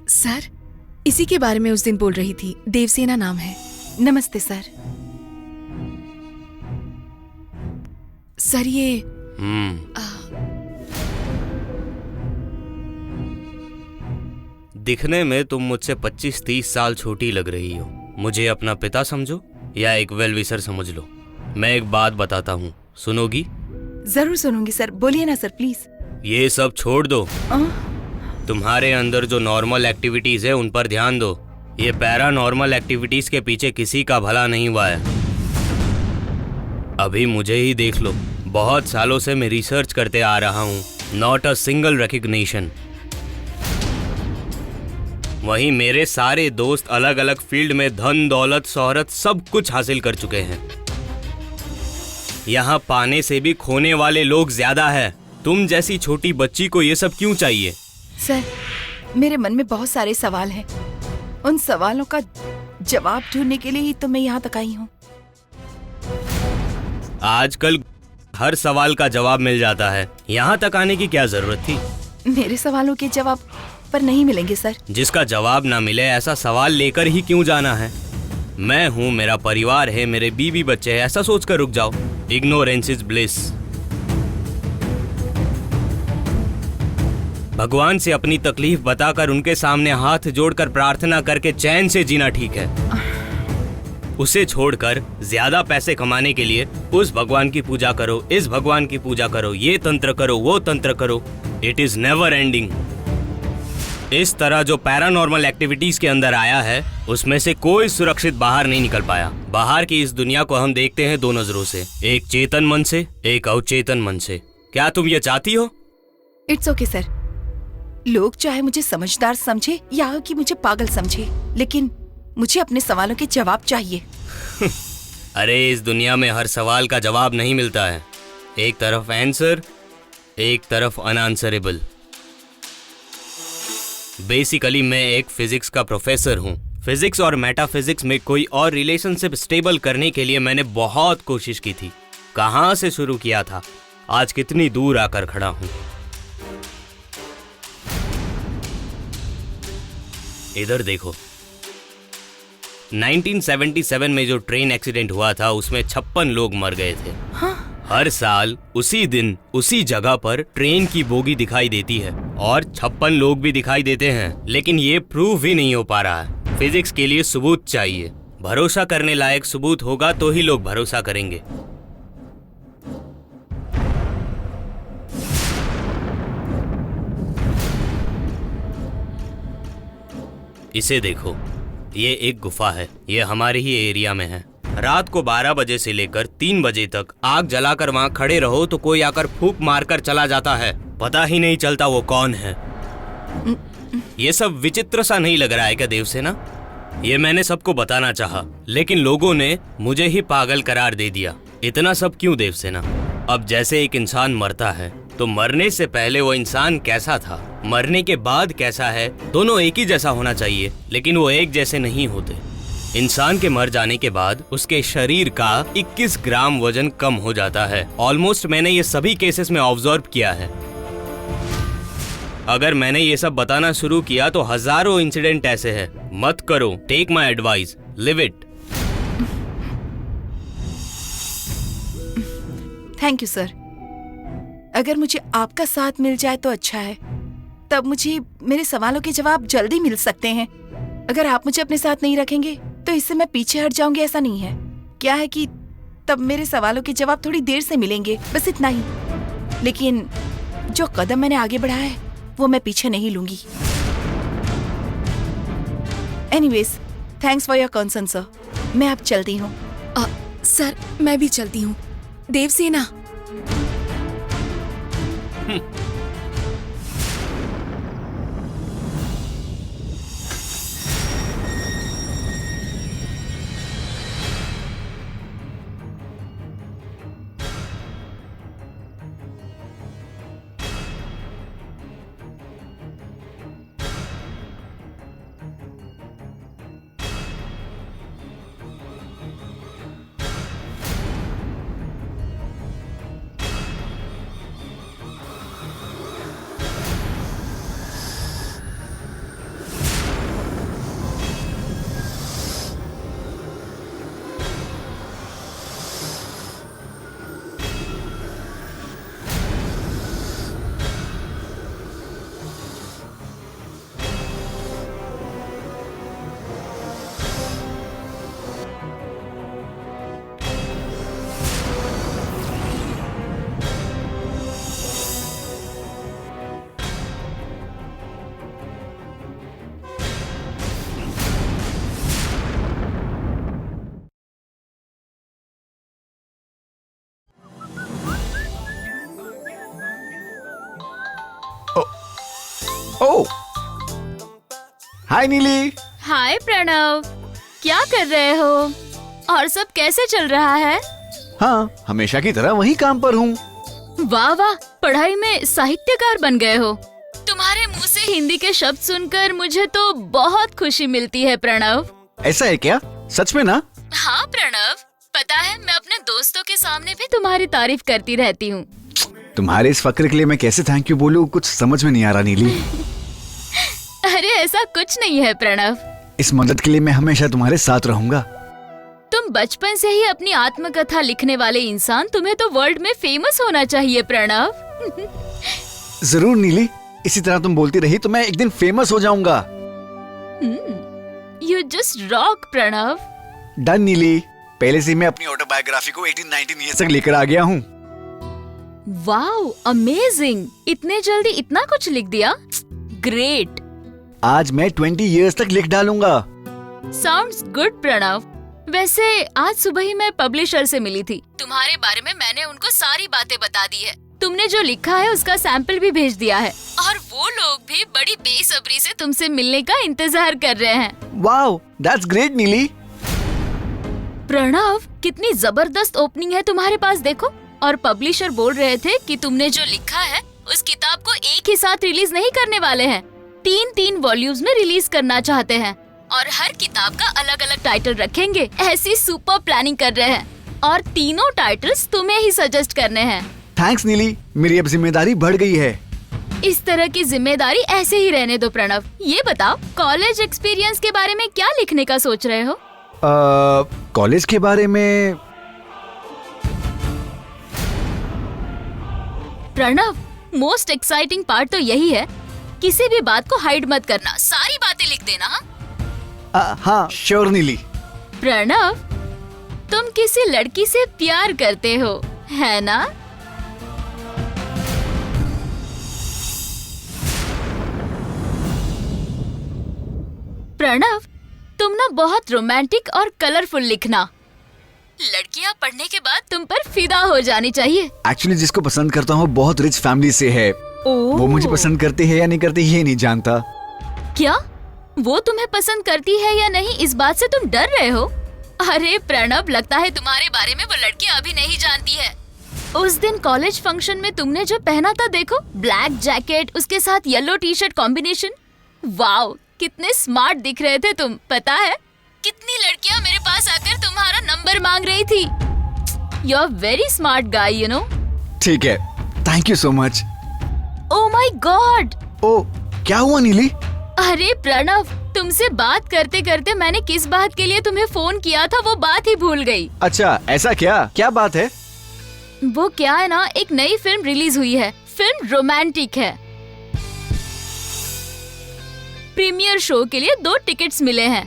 I: सर, इसी के बारे में उस दिन बोल रही थी। देवसेना नाम है।
H: नमस्ते सर।
I: सर ये
J: दिखने में तुम मुझसे 25-30 साल छोटी लग रही हो। मुझे अपना पिता समझो या एक वेलविशर समझ लो। मैं एक बात बताता हूँ, सुनोगी?
H: जरूर सुनूंगी सर, बोलिए ना सर प्लीज।
J: ये सब छोड़ दो। तुम्हारे अंदर जो नॉर्मल एक्टिविटीज है उन पर ध्यान दो। ये पैरानॉर्मल एक्टिविटीज के पीछे किसी का भला नहीं हुआ है। अभी मुझे ही देख लो, बहुत सालों से मैं रिसर्च करते आ रहा हूँ, नॉट अ सिंगल रिकग्निशन। वहीं मेरे सारे दोस्त अलग अलग फील्ड में धन दौलत शोहरत सब कुछ हासिल कर चुके हैं। यहाँ पाने से भी खोने वाले लोग ज्यादा है। तुम जैसी छोटी बच्ची को ये सब क्यों चाहिए?
H: सर, मेरे मन में बहुत सारे सवाल हैं। उन सवालों का जवाब ढूंढने के लिए ही तो मैं यहाँ तक आई हूँ।
J: आजकल हर सवाल का जवाब मिल जाता है, यहाँ तक आने की क्या जरूरत थी?
H: मेरे सवालों के जवाब पर नहीं मिलेंगे सर।
J: जिसका जवाब ना मिले ऐसा सवाल लेकर ही क्यों जाना है? मैं हूँ, मेरा परिवार है, मेरे बीवी बच्चे हैं, ऐसा सोचकर रुक जाओ। Ignorance is bliss. भगवान से अपनी तकलीफ बताकर उनके सामने हाथ जोड़कर प्रार्थना करके चैन से जीना ठीक है। उसे छोड़कर ज्यादा पैसे कमाने के लिए उस भगवान की पूजा करो, इस भगवान की पूजा करो, ये तंत्र करो, वो तंत्र करो। It is never ending. इस तरह जो पैरानॉर्मल एक्टिविटीज के अंदर आया है उसमें से कोई सुरक्षित बाहर नहीं निकल पाया। बाहर की इस दुनिया को हम देखते हैं दो नजरों से, एक चेतन मन से, एक अवचेतन मन से। क्या तुम ये चाहती हो?
H: It's okay sir. लोग चाहे मुझे समझदार समझे या कि मुझे पागल समझे, लेकिन मुझे अपने सवालों के जवाब चाहिए।
J: अरे इस दुनिया में हर सवाल का जवाब नहीं मिलता है। एक तरफ आंसर, एक तरफ अनआंसरेबल। बेसिकली मैं एक फिजिक्स का प्रोफेसर हूँ। फिजिक्स और मेटाफिजिक्स में कोई और रिलेशनशिप स्टेबल करने के लिए मैंने बहुत कोशिश की थी। कहाँ से शुरू किया था, आज कितनी दूर आकर खड़ा हूँ। इधर देखो, 1977 में जो ट्रेन एक्सीडेंट हुआ था उसमें 56 लोग मर गए थे। हर साल उसी दिन उसी जगह पर ट्रेन की बोगी दिखाई देती है और 56 लोग भी दिखाई देते हैं, लेकिन ये प्रूव ही नहीं हो पा रहा है। फिजिक्स के लिए सबूत चाहिए। भरोसा करने लायक सबूत होगा तो ही लोग भरोसा करेंगे। इसे देखो, ये एक गुफा है। ये हमारे ही एरिया में है। रात को 12 बजे से लेकर 3 बजे तक आग जलाकर वहाँ खड़े रहो तो कोई आकर फूंक मारकर चला जाता है, पता ही नहीं चलता वो कौन है। ये सब विचित्र सा नहीं लग रहा है क्या देवसेना? ये मैंने सबको बताना चाहा, लेकिन लोगों ने मुझे ही पागल करार दे दिया। इतना सब क्यों देवसेना? अब जैसे एक इंसान मरता है तो मरने से पहले वो इंसान कैसा था, मरने के बाद कैसा है, दोनों एक ही जैसा होना चाहिए, लेकिन वो एक जैसे नहीं होते। इंसान के मर जाने के बाद उसके शरीर का 21 ग्राम वजन कम हो जाता है। ऑलमोस्ट मैंने ये सभी केसेस में ऑब्जर्व किया है। अगर मैंने ये सब बताना शुरू किया तो हजारों इंसिडेंट ऐसे हैं। मत करो, take my advice, leave it.
H: Thank you sir. अगर मुझे आपका साथ मिल जाए तो अच्छा है, तब मुझे मेरे सवालों के जवाब जल्दी मिल सकते हैं। अगर आप मुझे अपने साथ नहीं रखेंगे तो इससे मैं पीछे हट जाऊंगी, ऐसा नहीं है। क्या है कि तब मेरे सवालों के जवाब थोड़ी देर से मिलेंगे, बस इतना ही। लेकिन जो कदम मैंने आगे बढ़ाया है वो मैं पीछे नहीं लूंगी। Anyways, thanks for your concern sir. मैं अब चलती हूँ।
I: सर, मैं भी चलती हूँ। देवसेना,
E: ओह, हाय नीली।
G: हाय प्रणव, क्या कर रहे हो? और सब कैसे चल रहा है?
E: हाँ, हमेशा की तरह वही काम पर हूँ।
G: वाह वाह, पढ़ाई में साहित्यकार बन गए हो। तुम्हारे मुंह से हिंदी के शब्द सुनकर मुझे तो बहुत खुशी मिलती है प्रणव।
E: ऐसा है क्या? सच में ना?
G: हाँ प्रणव, पता है मैं अपने दोस्तों के सामने भी तुम्हारी तारीफ करती रहती हूँ।
E: तुम्हारे इस फक्र के लिए मैं कैसे थैंक यू बोलूं, कुछ समझ में नहीं आ रहा नीली।
G: अरे ऐसा कुछ नहीं है प्रणव।
E: इस मदद के लिए मैं हमेशा तुम्हारे साथ रहूंगा।
G: तुम बचपन से ही अपनी आत्मकथा लिखने वाले इंसान, तुम्हें तो वर्ल्ड में फेमस होना चाहिए प्रणव।
E: जरूर नीली, इसी तरह तुम बोलती रही तो मैं एक दिन फेमस हो जाऊंगा।
G: You just rock Pranav.
E: Done Neeli, पहले से मैं अपनी ऑटोबायोग्राफी को 18-19 ईयर्स तक लेकर आ गया हूँ।
G: Wow, amazing! इतने जल्दी इतना कुछ लिख दिया, ग्रेट।
E: आज मैं 20 ईयर्स तक लिख डालूंगा।
G: Sounds good Pranav. वैसे आज सुबह ही मैं पब्लिशर से मिली थी। तुम्हारे बारे में मैंने उनको सारी बातें बता दी है। तुमने जो लिखा है उसका सैंपल भी भेज दिया है और वो लोग भी बड़ी बेसब्री से तुमसे मिलने का इंतजार कर रहे हैं।
E: वाओ, दैट्स ग्रेट नीली।
G: प्रणव, कितनी जबरदस्त ओपनिंग है तुम्हारे पास, देखो। और पब्लिशर बोल रहे थे कि तुमने जो लिखा है उस किताब को एक ही साथ रिलीज नहीं करने वाले हैं, 3-3 वॉल्यूम्स में रिलीज करना चाहते हैं और हर किताब का अलग अलग टाइटल रखेंगे। ऐसी सुपर प्लानिंग कर रहे हैं और तीनों टाइटल्स तुम्हें ही सजेस्ट करने हैं।
E: थैंक्स नीली, मेरी अब जिम्मेदारी बढ़ गई है।
G: इस तरह की जिम्मेदारी ऐसे ही रहने दो प्रणव। ये बताओ, कॉलेज एक्सपीरियंस के बारे में क्या लिखने का सोच रहे हो?
E: कॉलेज के बारे में
G: प्रणव, मोस्ट एक्साइटिंग पार्ट तो यही है, किसी भी बात को हाइड मत करना, सारी बातें लिख देना।
E: हाँ श्योर नीली।
G: प्रणव, तुम किसी लड़की से प्यार करते हो, है ना? प्रणव, तुम ना बहुत रोमांटिक और कलरफुल लिखना। लड़कियां पढ़ने के बाद तुम पर फिदा हो जानी चाहिए।
E: एक्चुअली जिसको पसंद करता हूँ बहुत रिच फैमिली से है। वो मुझे पसंद करते हैं या नहीं करते ये नहीं जानता।
G: क्या वो तुम्हें पसंद करती है या नहीं, इस बात से तुम डर रहे हो? अरे प्रणव, लगता है तुम्हारे बारे में वो लड़की अभी नहीं जानती है। उस दिन कॉलेज फंक्शन में तुमने जो पहना था, देखो, ब्लैक जैकेट उसके साथ yellow T shirt combination. Wow, कितने स्मार्ट दिख रहे थे तुम। पता है कितनी लड़कियां मेरे पास आकर तुम्हारा नंबर मांग रही थी। You are very smart guy, you know.
E: ठीक है, thank you so much.
G: Oh my God.
E: Oh, क्या हुआ नीली?
G: अरे प्रणव, तुमसे बात करते करते मैंने किस बात के लिए तुम्हें फोन किया था वो बात ही भूल गई।
E: अच्छा, ऐसा क्या बात है?
G: वो क्या है ना, एक नई फिल्म रिलीज हुई है। फिल्म रोमांटिक है। प्रीमियर शो के लिए 2 टिकट्स मिले हैं।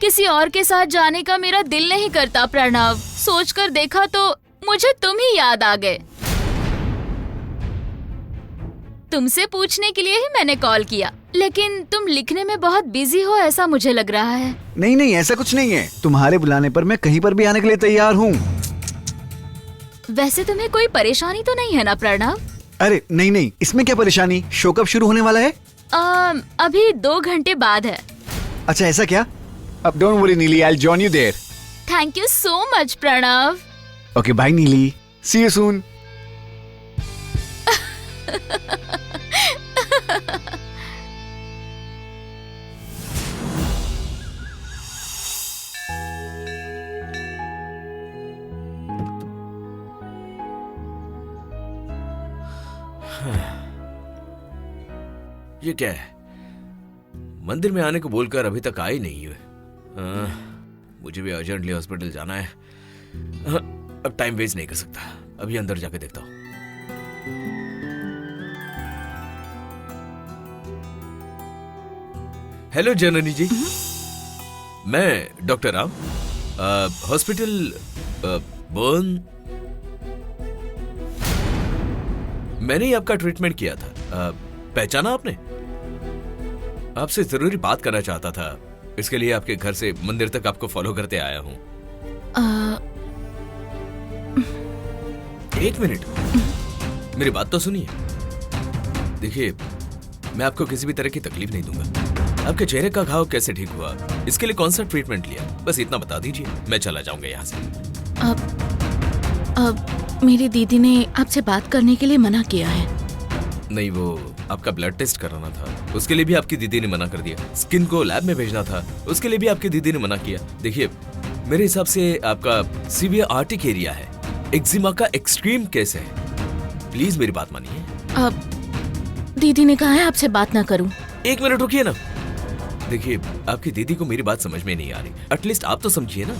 G: किसी और के साथ जाने का मेरा दिल नहीं करता प्रणव। सोचकर देखा तो मुझे तुम ही याद आ गए। तुमसे पूछने के लिए ही मैंने कॉल किया, लेकिन तुम लिखने में बहुत बिजी हो ऐसा मुझे लग रहा है।
E: नहीं नहीं, ऐसा कुछ नहीं है। तुम्हारे बुलाने पर मैं कहीं पर भी आने के लिए तैयार हूँ।
G: वैसे तुम्हें कोई परेशानी तो नहीं है ना प्रणव?
E: अरे नहीं नहीं, इसमें क्या परेशानी? शो कब शुरू होने वाला है?
G: अभी 2 घंटे बाद है।
E: अच्छा ऐसा क्या? अब don't worry Neeli, I will join you there.
G: Thank you so much Pranav.
E: Okay bye Neeli, see you soon.
D: ये क्या है? मंदिर में आने को बोलकर अभी तक आई नहीं है। मुझे भी अर्जेंटली हॉस्पिटल जाना है। अब टाइम वेस्ट नहीं कर सकता, अभी अंदर जाके देखता हूँ। हेलो जननी जी, मैं डॉक्टर राम, हॉस्पिटल बर्न। मैंने ही आपका ट्रीटमेंट किया था, पहचाना आपने? आपसे जरूरी बात करना चाहता था, इसके लिए आपके घर से मंदिर तक आपको फॉलो करते आया हूँ। 1 मिनट, मेरी बात तो सुनिए। देखिए, मैं आपको किसी भी तरह की तकलीफ नहीं दूंगा। आपके चेहरे का घाव कैसे ठीक हुआ, इसके लिए कौन सा ट्रीटमेंट लिया, बस इतना बता दीजिए, मैं चला जाऊंगा यहाँ से।
A: अब मेरी दीदी ने आपसे बात करने के लिए मना किया है।
D: नहीं, वो आपका ब्लड टेस्ट कराना था, उसके लिए भी आपकी दीदी ने मना कर दिया। स्किन को लैब में भेजना था, उसके लिए भी आपकी दीदी ने मना किया। देखिए, मेरे हिसाब से आपका सीवियर आर्टिक एरिया है, एक्जिमा का एक्सट्रीम केस है। प्लीज मेरी बात मानिए।
A: अब दीदी ने कहा है आपसे बात ना करूं।
D: 1 मिनट रुकिए ना। देखिए, आपकी दीदी को मेरी बात समझ में नहीं आ रही, एटलीस्ट आप तो समझिए ना।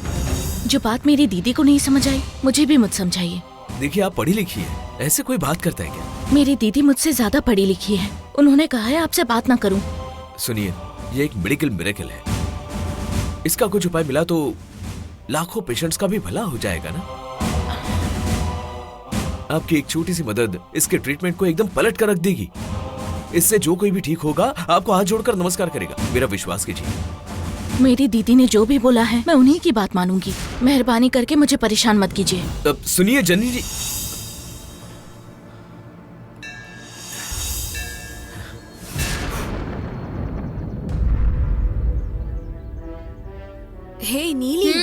A: जो बात मेरी दीदी को नहीं समझ आई, मुझे भी मत समझाइए।
D: देखिए, आप पढ़ी लिखी है, ऐसे कोई बात करता है क्या?
A: मेरी दीदी मुझसे ज्यादा पढ़ी लिखी है, उन्होंने कहा है आपसे बात ना करूं।
D: सुनिए, ये एक मेडिकल मिरेकल है, इसका कुछ उपाय मिला तो लाखों पेशेंट्स का भी भला हो जाएगा ना। आपकी एक छोटी सी मदद इसके ट्रीटमेंट को एकदम पलट कर रख देगी। इससे जो कोई भी ठीक होगा आपको हाथ जोड़कर नमस्कार करेगा, मेरा विश्वास कीजिए।
A: मेरी दीदी ने जो भी बोला है मैं उन्हीं की बात मानूंगी। मेहरबानी करके मुझे परेशान मत कीजिए।
D: अब सुनिए जननी जी,
I: हे नीली,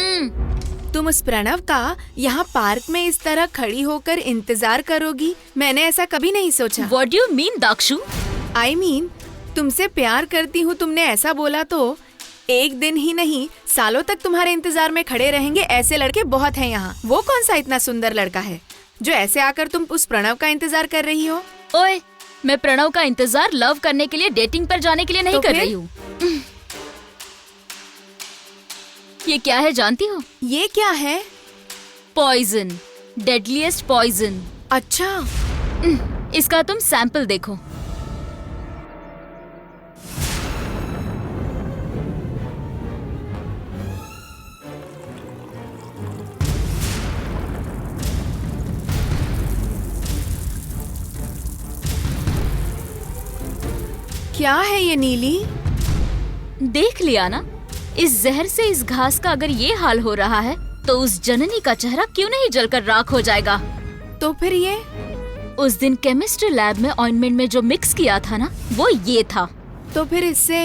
I: तुम उस प्रणव का यहाँ पार्क में इस तरह खड़ी होकर इंतजार करोगी, मैंने ऐसा कभी नहीं सोचा।
G: What do you mean, दाक्षु?
I: I mean, तुमसे प्यार करती हूँ तुमने ऐसा बोला तो 1 दिन ही नहीं, सालों तक तुम्हारे इंतजार में खड़े रहेंगे। ऐसे लड़के बहुत हैं यहाँ। वो कौन सा इतना सुंदर लड़का है जो ऐसे आकर तुम उस प्रणव का इंतजार कर रही हो?
G: ओए, मैं प्रणव का इंतजार लव करने के लिए, डेटिंग पर जाने के लिए नहीं
I: तो
G: कर
I: फिर?
G: रही हूँ। ये क्या है जानती हो?
I: ये क्या है?
G: Poison, deadliest poison.
I: अच्छा,
G: इसका तुम सैंपल देखो।
I: क्या है ये नीली?
G: देख लिया ना, इस जहर से इस घास का अगर ये हाल हो रहा है तो उस जननी का चेहरा क्यों नहीं जलकर राख हो जाएगा?
I: तो फिर ये?
G: उस दिन केमिस्ट्री लैब में ऑइंटमेंट में जो मिक्स किया था ना, वो ये था।
I: तो फिर इससे?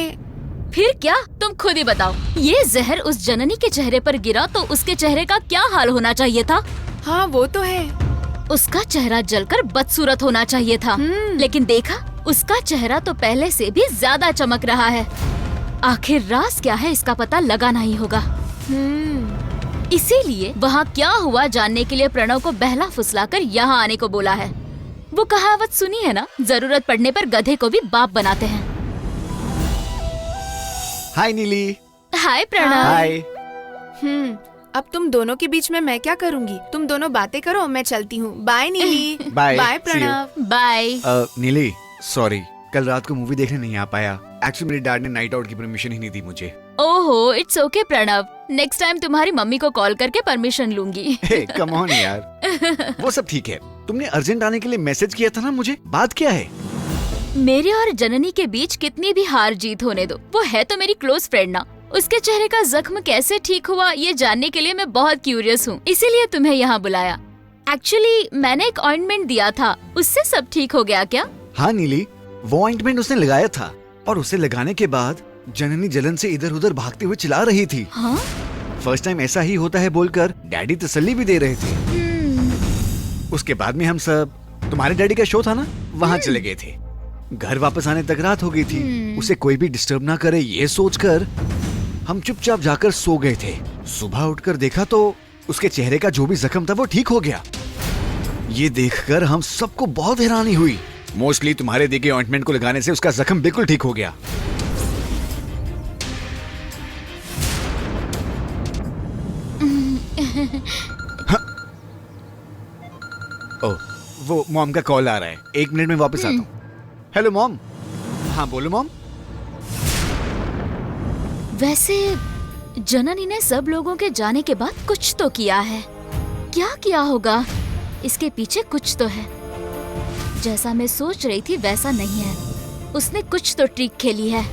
G: फिर क्या, तुम खुद ही बताओ। ये जहर उस जननी के चेहरे पर गिरा तो उसके चेहरे का क्या हाल होना चाहिए था?
I: हाँ वो तो है,
G: उसका चेहरा जलकर बदसूरत होना चाहिए था। लेकिन देखा, उसका चेहरा तो पहले से भी ज्यादा चमक रहा है। आखिर राज क्या है इसका पता लगाना ही होगा। इसीलिए वहाँ क्या हुआ जानने के लिए प्रणव को बहला फुसलाकर यहाँ आने को बोला है। वो कहावत सुनी है ना, जरूरत पड़ने पर गधे को भी बाप बनाते हैं।
E: हाय नीली।
G: हाय प्रणव।
E: हाय।
I: अब तुम दोनों के बीच में मैं क्या करूँगी? तुम दोनों बातें करो, मैं चलती हूँ। बाय नीली।
E: बाय।
I: बाय प्रणव।
G: बाय।
E: नीली, सॉरी, कल रात को मूवी देखने नहीं आ पाया। एक्चुअली मेरे डैड ने नाइट आउट की परमिशन ही नहीं दी मुझे।
G: ओहो, it's okay Pranav, next time तुम्हारी मम्मी को कॉल करके परमिशन लूंगी।
E: हे कम ऑन यार। वो सब ठीक है, तुमने अर्जेंट आने के लिए मैसेज किया था ना मुझे, बात क्या है?
G: मेरे और जननी के बीच कितनी भी हार जीत होने दो, वो है तो मेरी क्लोज फ्रेंड ना। उसके चेहरे का जख्म कैसे ठीक हुआ ये जानने के लिए मैं बहुत क्यूरियस हूँ, इसीलिए तुम्हें यहाँ बुलाया। एक्चुअली मैंने एक ऑइंटमेंट दिया था, उससे सब ठीक हो गया क्या?
E: हाँ नीली, वो ऑइंटमेंट उसने लगाया था और उसे लगाने के बाद जननी जलन से इधर उधर भागते हुए चिल्ला रही थी।
G: हाँ?
E: फर्स्ट टाइम ऐसा ही होता है बोलकर डैडी तसल्ली भी दे रहे थे। उसके बाद में हम सब, तुम्हारे डैडी का शो था ना, वहाँ चले गए थे। घर वापस आने तक रात हो गई थी। उसे कोई भी डिस्टर्ब ना करे ये सोचकर हम चुपचाप जाकर सो गए थे। सुबह उठकर देखा तो उसके चेहरे का जो भी जख्म था वो ठीक हो गया। ये देखकर हम सबको बहुत हैरानी हुई। मोस्टली तुम्हारे दिए गए ऑइंटमेंट को लगाने से उसका जख्म बिल्कुल ठीक हो गया। हाँ। ओह, वो मॉम का कॉल आ रहा है, 1 मिनट में वापस आता हूँ। Hello mom. हाँ बोलो मॉम।
G: वैसे जननी ने सब लोगों के जाने के बाद कुछ तो किया है। क्या किया होगा? इसके पीछे कुछ तो है। जैसा मैं सोच रही थी वैसा नहीं है। उसने कुछ तो ट्रिक खेली है।